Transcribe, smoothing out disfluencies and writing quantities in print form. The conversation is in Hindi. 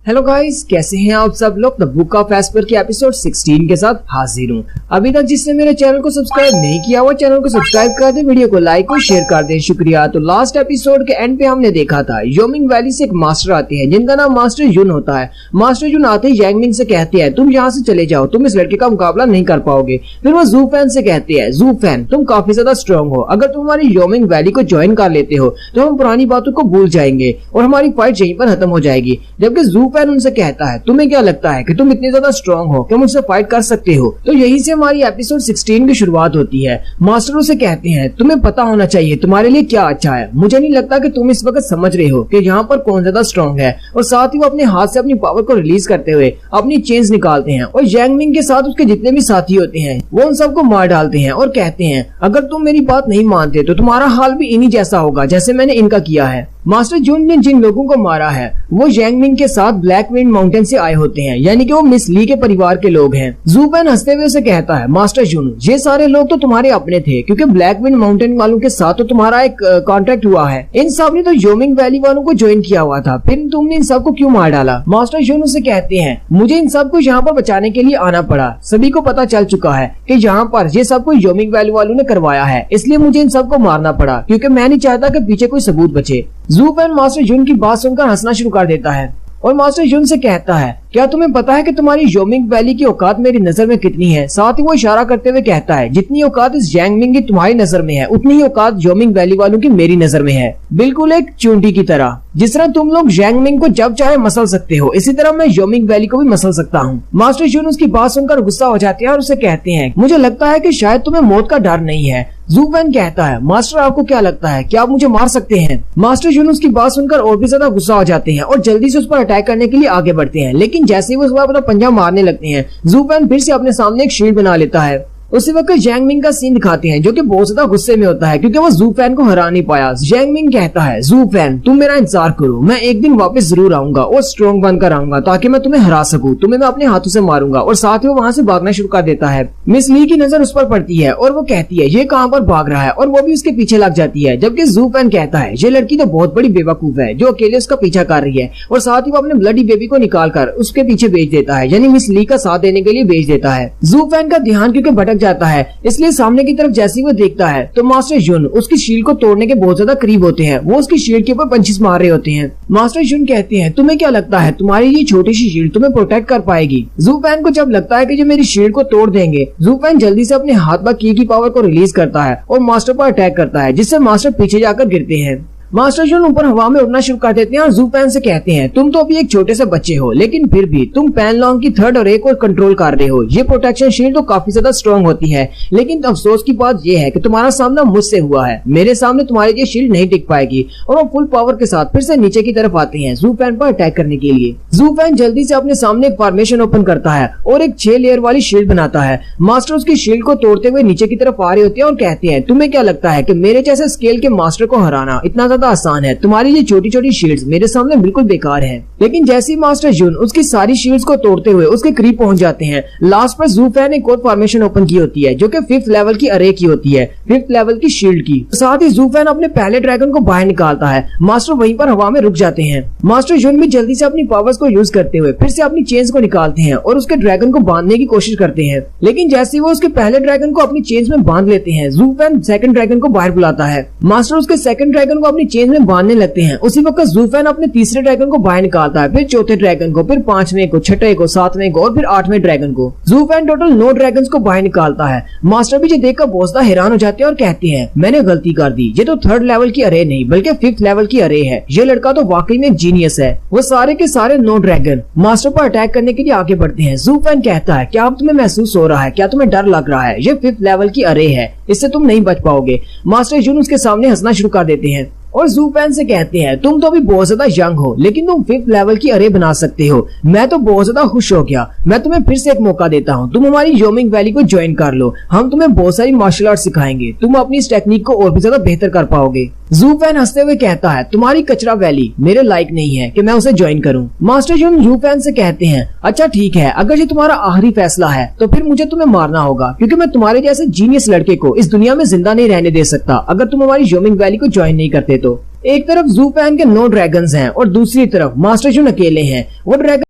हेलो गाइस, कैसे हैं आप सब लोग। द बुक ऑफ एस्पर के एपिसोड 16 के साथ हाजिर हूँ। अभी तक जिसने मेरे चैनल को सब्सक्राइब नहीं किया वो चैनल को सब्सक्राइब कर दे, वीडियो को लाइक और शेयर कर दे, शुक्रिया। तो लास्ट एपिसोड के एंड पे हमने देखा था योमिंग वैली से एक मास्टर आते हैं जिनका नाम मास्टर यून होता है। मास्टर यून आते ही यांगमिंग से कहते हैं तुम यहाँ से चले जाओ, तुम इस लड़के का मुकाबला नहीं कर पाओगे। फिर वो जू फैन से कहते हैं जू फैन तुम काफी ज्यादा स्ट्रॉन्ग हो, अगर तुम हमारी योमिंग वैली को ज्वाइन कर लेते हो तो हम पुरानी बातों को भूल जाएंगे और हमारी फाइट यहीं पर खत्म हो जाएगी। जबकि जू फैन उनसे कहता है तुम्हें क्या लगता है कि तुम इतने ज्यादा स्ट्रॉन्ग हो कि मुझसे फाइट कर सकते हो। तो यहीं से हमारी एपिसोड 16 की शुरुआत होती है। मास्टर उसे कहते हैं तुम्हें पता होना चाहिए तुम्हारे लिए क्या अच्छा है। मुझे नहीं लगता कि तुम इस वक्त समझ रहे हो कि यहाँ पर कौन ज्यादा स्ट्रॉन्ग है। और साथ ही वो अपने हाथ से अपनी पावर को रिलीज करते हुए अपनी चेन्स निकालते हैं और यांगमिंग के साथ उसके जितने भी साथी होते हैं वो उन सबको मार डालते हैं और कहते हैं अगर तुम मेरी बात नहीं मानते तो तुम्हारा हाल भी इन्हीं जैसा होगा जैसे मैंने इनका किया है। मास्टर जून ने जिन लोगों को मारा है वो यांगमिंग के साथ ब्लैक विंड माउंटेन से आए होते हैं, यानी कि वो मिस ली के परिवार के लोग हैं। जू फैन हंसते हुए उसे कहता है मास्टर जून ये सारे लोग तो तुम्हारे अपने थे क्योंकि ब्लैक विंड माउंटेन वालों के साथ तो तुम्हारा एक कॉन्ट्रैक्ट हुआ है। इन सब ने तो योमिंग वैली वालों को ज्वाइन किया हुआ था, फिर तुमने इन सबको क्यों मार डाला। मास्टर जून उसे कहते हैं मुझे इन सबको यहाँ पर बचाने के लिए आना पड़ा। सभी को पता चल चुका है कि यहाँ पर ये सब कुछ योमिंग वैली वालों ने करवाया है, इसलिए मुझे इन सबको मारना पड़ा क्योंकि मैं नहीं चाहता कि पीछे कोई सबूत बचे। जू फैन मास्टर जून की बात सुनकर हंसना शुरू कर देता है और मास्टर जून से कहता है क्या तुम्हें पता है कि तुम्हारी योमिंग वैली की औकात मेरी नजर में कितनी है। साथ ही वो इशारा करते हुए कहता है जितनी औकात इस यांगमिंग की तुम्हारी नजर में है उतनी ही औकात योमिंग वैली वालों की मेरी नजर में है, बिल्कुल एक चूंटी की तरह। जिस तरह तुम लोग यांगमिंग को जब चाहे मसल सकते हो इसी तरह मैं योमिंग वैली को भी मसल सकता हूँ। मास्टर जून उसकी बात सुनकर गुस्सा हो जाते हैं और उसे कहते हैं मुझे लगता है कि शायद तुम्हें मौत का डर नहीं है। जू फैन कहता है मास्टर आपको क्या लगता है क्या आप मुझे मार सकते हैं। मास्टर जून उसकी बात सुनकर और भी ज्यादा गुस्सा हो जाते हैं और जल्दी से उस पर अटैक करने के लिए आगे बढ़ते हैं, लेकिन जैसे ही वो अपना पंजा मारने लगते हैं जू फैन फिर से अपने सामने एक शील्ड बना लेता है। उसी वक्त यांगमिंग का सीन दिखाते हैं जो कि बहुत ज्यादा गुस्से में होता है क्योंकि वो जू फैन को हरा नहीं पाया। यांगमिंग कहता है जू फैन तुम मेरा इंतजार करो, मैं एक दिन वापस जरूर आऊंगा और स्ट्रॉन्ग बनकर आऊंगा ताकि मैं तुम्हें हरा सकूं, तुम्हें मैं अपने हाथों से मारूंगा। और साथ ही वो वहाँ से भागना शुरू कर देता है। मिस ली की नजर उस पर पड़ती है और वो कहती है ये कहाँ पर भाग रहा है और वो भी उसके पीछे लग जाती है। जबकि जू फैन कहता है ये लड़की तो बहुत बड़ी बेवकूफ है जो अकेले उसका पीछा कर रही है। और साथ ही वो अपने ब्लडी बेबी को निकाल कर उसके पीछे भेज देता है, यानी मिस ली का साथ देने के लिए भेज देता है। जू फैन का ध्यान क्योंकि भटक जाता है इसलिए सामने की तरफ जैसे ही वो देखता है तो मास्टर जून उसकी शील्ड को तोड़ने के बहुत ज्यादा करीब होते हैं। वो उसकी शील्ड के ऊपर पंचेस मार रहे होते हैं। मास्टर जून कहते हैं तुम्हें क्या लगता है तुम्हारी ये छोटी सी शील्ड तुम्हें प्रोटेक्ट कर पाएगी। जू फैन को जब लगता है कि जो मेरी शील्ड को तोड़ देंगे जू फैन जल्दी से अपने हाथ पर की पावर को रिलीज करता है और मास्टर पर अटैक करता है जिससे मास्टर पीछे जाकर गिरते हैं। मास्टर जून ऊपर हवा में उड़ना शुरू कर देते हैं और जू फैन से कहते हैं तुम तो अभी एक छोटे से बच्चे हो लेकिन फिर भी तुम पैनलॉन्ग की थर्ड और एक और कंट्रोल कर रहे हो। ये प्रोटेक्शन शील्ड तो काफी ज्यादा स्ट्रॉन्ग होती है, लेकिन अफसोस की बात यह है कि तुम्हारा सामना मुझसे हुआ है। मेरे सामने तुम्हारी ये शील्ड नहीं टिक पाएगी। और वो फुल पावर के साथ फिर से नीचे की तरफ आते हैं जू फैन पर अटैक करने के लिए। जू फैन जल्दी से अपने सामने एक फॉर्मेशन ओपन करता है और एक 6 लेयर वाली शील्ड बनाता है। मास्टर उसकी शील्ड को तोड़ते हुए नीचे की तरफ आ रहे होते हैं और कहते हैं तुम्हें क्या लगता है कि मेरे जैसे स्केल के मास्टर को हराना इतना ज्यादा आसान है। तुम्हारी ये छोटी छोटी शील्ड्स मेरे सामने बिल्कुल बेकार हैं। लेकिन जैसे ही मास्टर जून उसकी सारी शील्ड्स को तोड़ते हुए उसके करीब पहुंच जाते हैं लास्ट पर जू फैन एक और फॉर्मेशन ओपन की होती है जो कि 5th लेवल की अरे की होती है, 5th लेवल की शील्ड की। साथ ही जू फैन अपने पहले ड्रैगन को बाहर निकालता है। मास्टर वहीं पर हवा में रुक जाते हैं। मास्टर जून भी जल्दी से अपनी पावर्स को यूज करते हुए फिर से अपनी चेन्स को निकालते हैं और उसके ड्रैगन को बांधने की कोशिश करते हैं, लेकिन जैसे वो उसके पहले ड्रैगन को अपनी चेन्स में बांध लेते हैं जू फैन सेकंड ड्रैगन को बाहर बुलाता है। मास्टर उसके सेकंड ड्रैगन को अपनी चेन्स में बांधने लगते हैं। उसी वक्त जू फैन अपने तीसरे ड्रैगन को बाहर निकालता है, फिर चौथे ड्रैगन को, फिर 5वें को, 6ठे को, 7वें को और फिर 8वें ड्रैगन को। जू फैन टोटल 9 ड्रैगन्स को बाहर निकालता है। मास्टर भी ये देखकर बहुत ज्यादा हैरान हो जाते हैं और कहते हैं मैंने गलती कर दी, ये तो 3rd लेवल की अरे नहीं बल्कि 5th लेवल की अरे है। ये लड़का तो वाकई में जीनियस है। वो सारे के सारे 9 ड्रैगन मास्टर पर अटैक करने के लिए आगे बढ़ते हैं। जू फैन कहता है क्या अब तुम्हें महसूस हो रहा है, क्या तुम्हें डर लग रहा है, ये 5th लेवल की अरे है, इससे तुम नहीं बच पाओगे। मास्टर जून उसके सामने हंसना शुरू कर देते हैं और जू फैन से कहते हैं तुम तो अभी बहुत ज्यादा यंग हो लेकिन तुम 5th लेवल की अरे बना सकते हो। मैं तो बहुत ज्यादा खुश हो गया, मैं तुम्हें फिर से एक मौका देता हूँ, तुम हमारी योमिंग वैली को ज्वाइन कर लो, हम तुम्हें बहुत सारी मार्शल आर्ट सिखाएंगे, तुम अपनी इस टेक्निक को और भी ज्यादा बेहतर कर पाओगे। जू फैन हंसते हुए कहता है तुम्हारी कचरा वैली मेरे लायक नहीं है कि मैं उसे ज्वाइन करूं। मास्टर जू फैन से कहते हैं अच्छा ठीक है, अगर ये तुम्हारा आखिरी फैसला है तो फिर मुझे तुम्हें मारना होगा क्योंकि मैं तुम्हारे जैसे जीनियस लड़के को इस दुनिया में जिंदा नहीं रहने दे सकता अगर तुम हमारी योमिंग वैली को ज्वाइन नहीं करते तो। एक तरफ जू पहन के 9 ड्रैगन्स हैं और दूसरी तरफ मास्टर जून अकेले हैं। वो ड्रैगन